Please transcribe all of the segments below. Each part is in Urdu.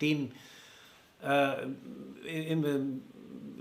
3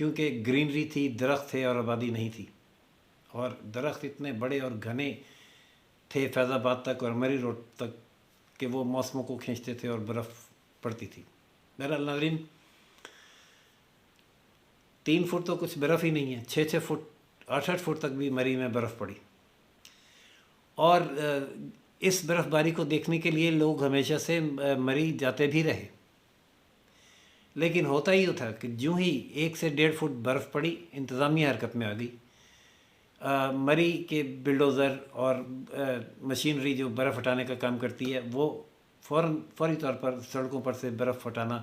کیونکہ گرینری تھی، درخت تھے اور آبادی نہیں تھی، اور درخت اتنے بڑے اور گھنے تھے فیض آباد تک اور مری روڈ تک کہ وہ موسموں کو کھینچتے تھے اور برف پڑتی تھی۔ بہرحال ناظرین، 3 فٹ تو کچھ برف ہی نہیں ہے، 6 فٹ 8 فٹ تک بھی مری میں برف پڑی، اور اس برف باری کو دیکھنے کے لیے لوگ ہمیشہ سے مری جاتے بھی رہے، لیکن ہوتا ہی تھا کہ جو ہی 1 سے 1.5 فٹ برف پڑی انتظامیہ حرکت میں آ گئی۔ مری کے بلڈوزر اور مشینری جو برف ہٹانے کا کام کرتی ہے وہ فوری طور پر سڑکوں پر سے برف ہٹانا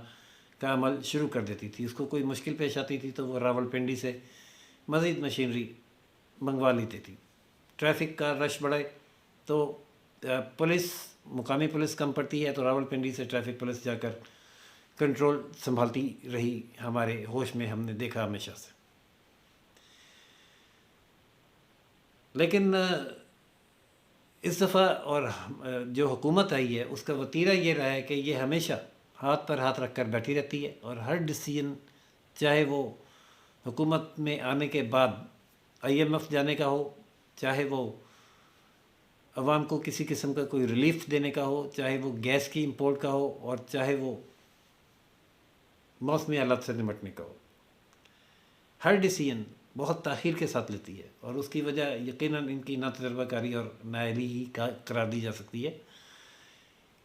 کا عمل شروع کر دیتی تھی۔ اس کو کوئی مشکل پیش آتی تھی تو وہ راولپنڈی سے مزید مشینری منگوا لیتی تھی۔ ٹریفک کا رش بڑھے تو پولیس، مقامی پولیس کم پڑتی ہے تو راولپنڈی سے ٹریفک پولیس جا کر کنٹرول سنبھالتی رہی، ہمارے ہوش میں ہم نے دیکھا ہمیشہ سے۔ لیکن اس دفعہ اور جو حکومت آئی ہے اس کا وتیرہ یہ رہا ہے کہ یہ ہمیشہ ہاتھ پر ہاتھ رکھ کر بیٹھی رہتی ہے، اور ہر ڈیسیجن، چاہے وہ حکومت میں آنے کے بعد IMF جانے کا ہو، چاہے وہ عوام کو کسی قسم کا کوئی ریلیف دینے کا ہو، چاہے وہ گیس کی امپورٹ کا ہو، اور چاہے وہ موسمی حالات سے نمٹنے کا ہو، ہر ڈیسیجن بہت تاخیر کے ساتھ لیتی ہے، اور اس کی وجہ یقیناً ان کی نا تجربہ کاری اور نااہلی ہی قرار دی جا سکتی ہے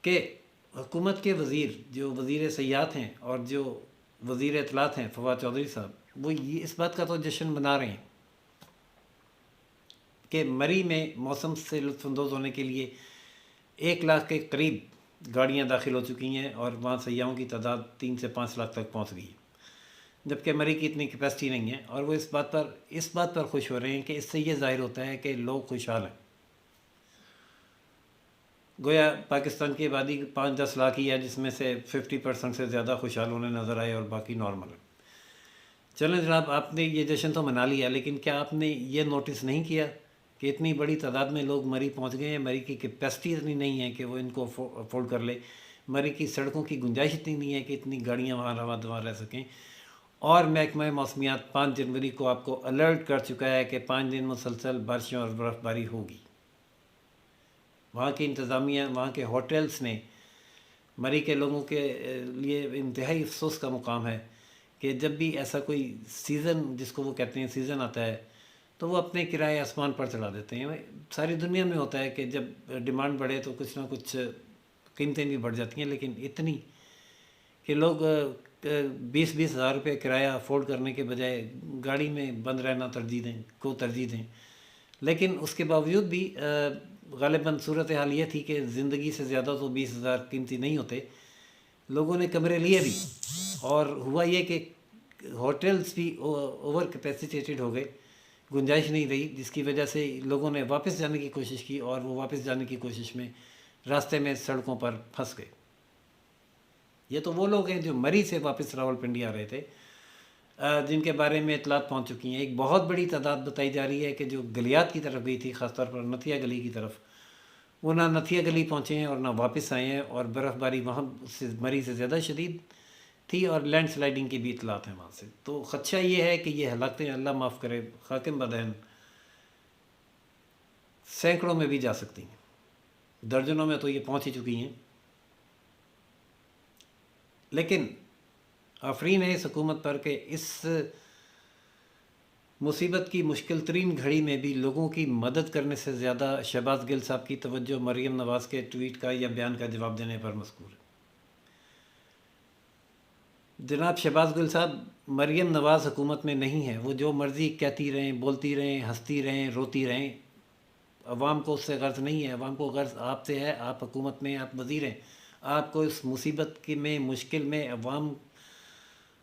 کہ حکومت کے وزیر، جو وزیر سیاحت ہیں اور جو وزیر اطلاعات ہیں فواد چودھری صاحب، وہ یہ اس بات کا تو جشن منا رہے ہیں کہ مری میں موسم سے لطف اندوز ہونے کے لیے 1 لاکھ کے قریب گاڑیاں داخل ہو چکی ہیں، اور وہاں سیاحوں کی تعداد 3 سے 5 لاکھ تک پہنچ گئی ہے، جبکہ مری کی اتنی کیپیسٹی نہیں ہے، اور وہ اس بات پر خوش ہو رہے ہیں کہ اس سے یہ ظاہر ہوتا ہے کہ لوگ خوشحال ہیں۔ گویا پاکستان کی آبادی 5-10 لاکھ ہی ہے، جس میں سے 50% سے زیادہ خوشحال ہونے نظر آئے اور باقی نارمل ہے۔ چلیں جناب، آپ نے یہ جشن تو منا لیا، لیکن کیا آپ نے یہ نوٹس نہیں کیا کہ اتنی بڑی تعداد میں لوگ مری پہنچ گئے ہیں؟ مری کی کیپیسٹی اتنی نہیں ہے کہ وہ ان کو افورڈ کر لے، مری کی سڑکوں کی گنجائش اتنی نہیں ہے کہ اتنی گاڑیاں وہاں رواں دواں رہ سکیں، اور محکمہ موسمیات 5 جنوری کو آپ کو الرٹ کر چکا ہے کہ 5 دن مسلسل بارشیں اور برف باری ہوگی۔ وہاں کی انتظامیہ، وہاں کے ہوٹلز نے مری کے لوگوں کے لیے انتہائی افسوس کا مقام ہے کہ جب بھی ایسا کوئی سیزن، جس کو وہ کہتے ہیں سیزن آتا ہے، تو وہ اپنے کرائے آسمان پر چڑھا دیتے ہیں۔ ساری دنیا میں ہوتا ہے کہ جب ڈیمانڈ بڑھے تو کچھ نہ کچھ قیمتیں بھی بڑھ جاتی ہیں، لیکن اتنی کہ لوگ 20-20 ہزار روپے کرایہ افورڈ کرنے کے بجائے گاڑی میں بند رہنا ترجیح دیں۔ لیکن اس کے باوجود بھی غالباً صورتحال یہ تھی کہ زندگی سے زیادہ تو 20,000 قیمتی نہیں ہوتے۔ لوگوں نے کمرے لیے بھی، اور ہوا یہ کہ ہوٹلز بھی اوور کیپیسیٹیڈ ہو گئے، گنجائش نہیں رہی، جس کی وجہ سے لوگوں نے واپس جانے کی کوشش کی، اور وہ واپس جانے کی کوشش میں راستے میں سڑکوں پر پھنس گئے۔ یہ تو وہ لوگ ہیں جو مری سے واپس راولپنڈی آ رہے تھے، جن کے بارے میں اطلاعات پہنچ چکی ہیں۔ ایک بہت بڑی تعداد بتائی جا رہی ہے کہ جو گلیات کی طرف گئی تھی، خاص طور پر نتھیا گلی کی طرف، وہ نہ نتھیا گلی پہنچے ہیں اور نہ واپس آئے ہیں، اور برف باری وہاں سے مری سے زیادہ شدید تھی، اور لینڈ سلائڈنگ کی بھی اطلاعات ہیں وہاں سے۔ تو خدشہ یہ ہے کہ یہ ہلاکتیں، اللہ معاف کرے، خاکم بدہن سینکڑوں میں بھی جا سکتی ہیں، درجنوں میں تو یہ پہنچ ہی چکی ہیں۔ لیکن آفرین ہے اس حکومت پر کہ اس مصیبت کی مشکل ترین گھڑی میں بھی لوگوں کی مدد کرنے سے زیادہ شہباز گل صاحب کی توجہ مریم نواز کے ٹویٹ کا یا بیان کا جواب دینے پر مذکور ہے۔ جناب شہباز گل صاحب، مریم نواز حکومت میں نہیں ہے، وہ جو مرضی کہتی رہیں، بولتی رہیں، ہنستی رہیں، روتی رہیں، عوام کو اس سے غرض نہیں ہے۔ عوام کو غرض آپ سے ہے، آپ حکومت میں، آپ وزیر ہیں، آپ کو اس مصیبت میں، مشکل میں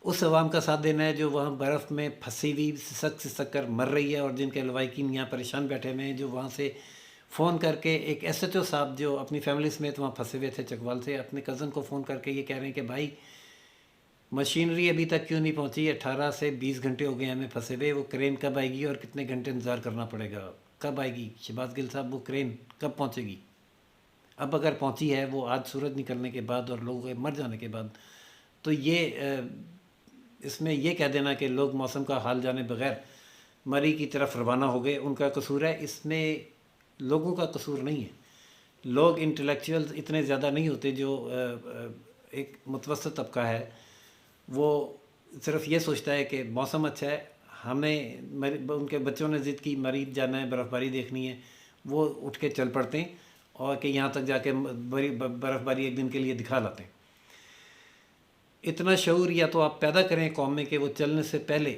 اس عوام کا ساتھ دینا ہے جو وہاں برف میں پھنسی ہوئی سسک کر مر رہی ہے، اور جن کے لوائقین یہاں پریشان بیٹھے ہوئے ہیں، جو وہاں سے فون کر کے ایک SHO صاحب جو اپنی فیملی سمیت وہاں پھنسے ہوئے تھے چکوال سے، اپنے کزن کو فون کر کے یہ کہہ رہے ہیں کہ بھائی مشینری ابھی تک کیوں نہیں پہنچی؟ 18 سے 20 گھنٹے ہو گئے ہمیں پھنسے ہوئے، وہ کرین کب آئے گی اور کتنے گھنٹے انتظار کرنا پڑے گا؟ کب آئے گی شہباز گل صاحب؟ وہ کرین کب پہنچے گی؟ اب اگر پہنچی ہے وہ آج سورج نکلنے کے بعد اور لوگوں کے مر جانے کے بعد، تو یہ اس میں یہ کہہ دینا کہ لوگ موسم کا حال جانے بغیر مری کی طرف روانہ ہو گئے ان کا قصور ہے، اس میں لوگوں کا قصور نہیں ہے۔ لوگ انٹلیکچوئل اتنے زیادہ نہیں ہوتے، جو ایک متوسط طبقہ ہے وہ صرف یہ سوچتا ہے کہ موسم اچھا ہے، ہمیں ان کے بچوں نے ضد کی مری جانا ہے، برف باری دیکھنی ہے، وہ اٹھ کے چل پڑتے ہیں اور کہ یہاں تک جا کے برف باری ایک دن کے لیے دکھا لاتے ہیں۔ اتنا شعور یا تو آپ پیدا کریں قوم میں کہ وہ چلنے سے پہلے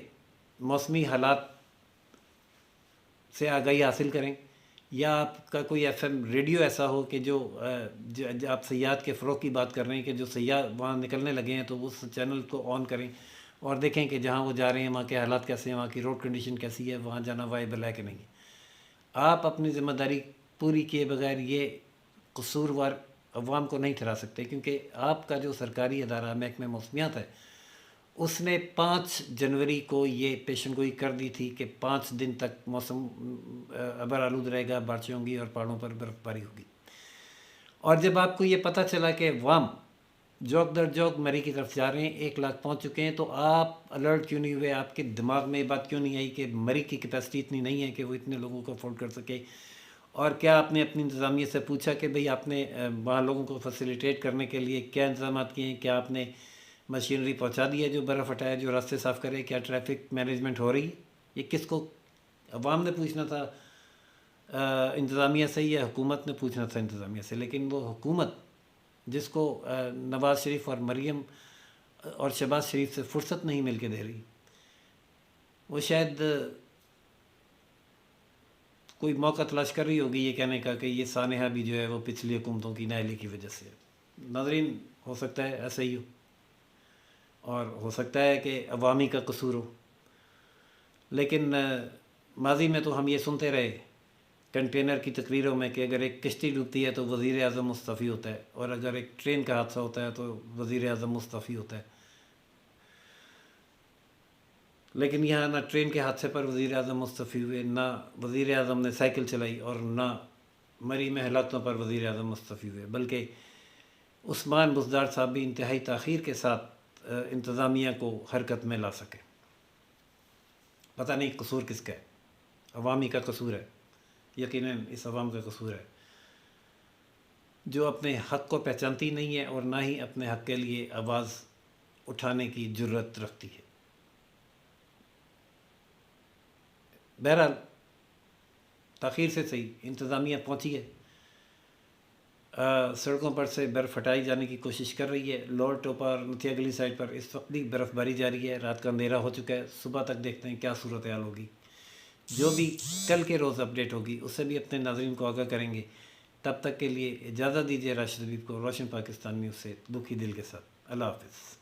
موسمی حالات سے آگاہی حاصل کریں، یا آپ کا کوئی ایف ایم ریڈیو ایسا ہو کہ جو آپ سیاحت کے فروغ کی بات کر رہے ہیں کہ جو سیاح وہاں نکلنے لگے ہیں تو اس چینل کو آن کریں اور دیکھیں کہ جہاں وہ جا رہے ہیں وہاں کے حالات کیسے ہیں، وہاں کی روڈ کنڈیشن کیسی ہے، وہاں جانا وائبل ہے کہ نہیں ہے۔ آپ اپنی ذمہ داری پوری کیے بغیر یہ قصوروار عوام کو نہیں ٹھہرا سکتے، کیونکہ آپ کا جو سرکاری ادارہ محکمہ موسمیات ہے اس نے 5 جنوری کو یہ پیشن گوئی کر دی تھی کہ 5 دن تک موسم ابر آلود رہے گا، بارشیں ہوں گی اور پہاڑوں پر برف باری ہوگی۔ اور جب آپ کو یہ پتہ چلا کہ عوام جوک در جوک مری کی طرف جا رہے ہیں، 1 لاکھ پہنچ چکے ہیں، تو آپ الرٹ کیوں نہیں ہوئے؟ آپ کے دماغ میں یہ بات کیوں نہیں آئی کہ مری کی کیپیسٹی اتنی نہیں ہے کہ وہ اتنے لوگوں کو افورڈ کر سکے؟ اور کیا آپ نے اپنی انتظامیہ سے پوچھا کہ بھئی آپ نے وہاں لوگوں کو فیسیلیٹیٹ کرنے کے لیے کیا انتظامات کیے ہیں؟ کیا آپ نے مشینری پہنچا دی ہے جو برف ہٹائے، جو راستے صاف کرے؟ کیا ٹریفک مینجمنٹ ہو رہی ہے؟ یہ کس کو عوام نے پوچھنا تھا انتظامیہ سے، یا حکومت نے پوچھنا تھا انتظامیہ سے؟ لیکن وہ حکومت جس کو نواز شریف اور مریم اور شہباز شریف سے فرصت نہیں مل کے دے رہی، وہ شاید کوئی موقع تلاش کر رہی ہوگی یہ کہنے کا کہ یہ سانحہ بھی جو ہے وہ پچھلی حکومتوں کی نااہلی کی وجہ سے ہے۔ ناظرین، ہو سکتا ہے ایسا ہی ہو، اور ہو سکتا ہے کہ عوامی کا قصور ہو، لیکن ماضی میں تو ہم یہ سنتے رہے کنٹینر کی تقریروں میں کہ اگر ایک کشتی ڈوبتی ہے تو وزیر اعظم مستعفی ہوتا ہے، اور اگر ایک ٹرین کا حادثہ ہوتا ہے تو وزیر اعظم مستعفی ہوتا ہے۔ لیکن یہاں نہ ٹرین کے حادثے پر وزیر اعظم مستعفی ہوئے، نہ وزیر اعظم نے سائیکل چلائی، اور نہ مری میں ہلاکتوں پر وزیر اعظم مستعفی ہوئے، بلکہ عثمان بزدار صاحب بھی انتہائی تاخیر کے ساتھ انتظامیہ کو حرکت میں لا سکے۔ پتہ نہیں قصور کس کا ہے؟ عوامی کا قصور ہے، یقیناً اس عوام کا قصور ہے جو اپنے حق کو پہچانتی نہیں ہے اور نہ ہی اپنے حق کے لیے آواز اٹھانے کی جرت رکھتی ہے۔ بہرحال تاخیر سے صحیح انتظامیہ پہنچی ہے، سڑکوں پر سے برف ہٹائی جانے کی کوشش کر رہی ہے۔ لوور ٹوپا اور نتھیا گلی سائڈ پر اس وقت بھی برف باری جاری ہے، رات کا اندھیرا ہو چکا ہے، صبح تک دیکھتے ہیں کیا صورتحال ہوگی۔ جو بھی کل کے روز اپڈیٹ ہوگی اس سے بھی اپنے ناظرین کو آگاہ کریں گے۔ تب تک کے لیے اجازت دیجیے راشد حبیب کو، روشن پاکستان نیوز سے دکھی دل کے ساتھ۔ اللہ حافظ۔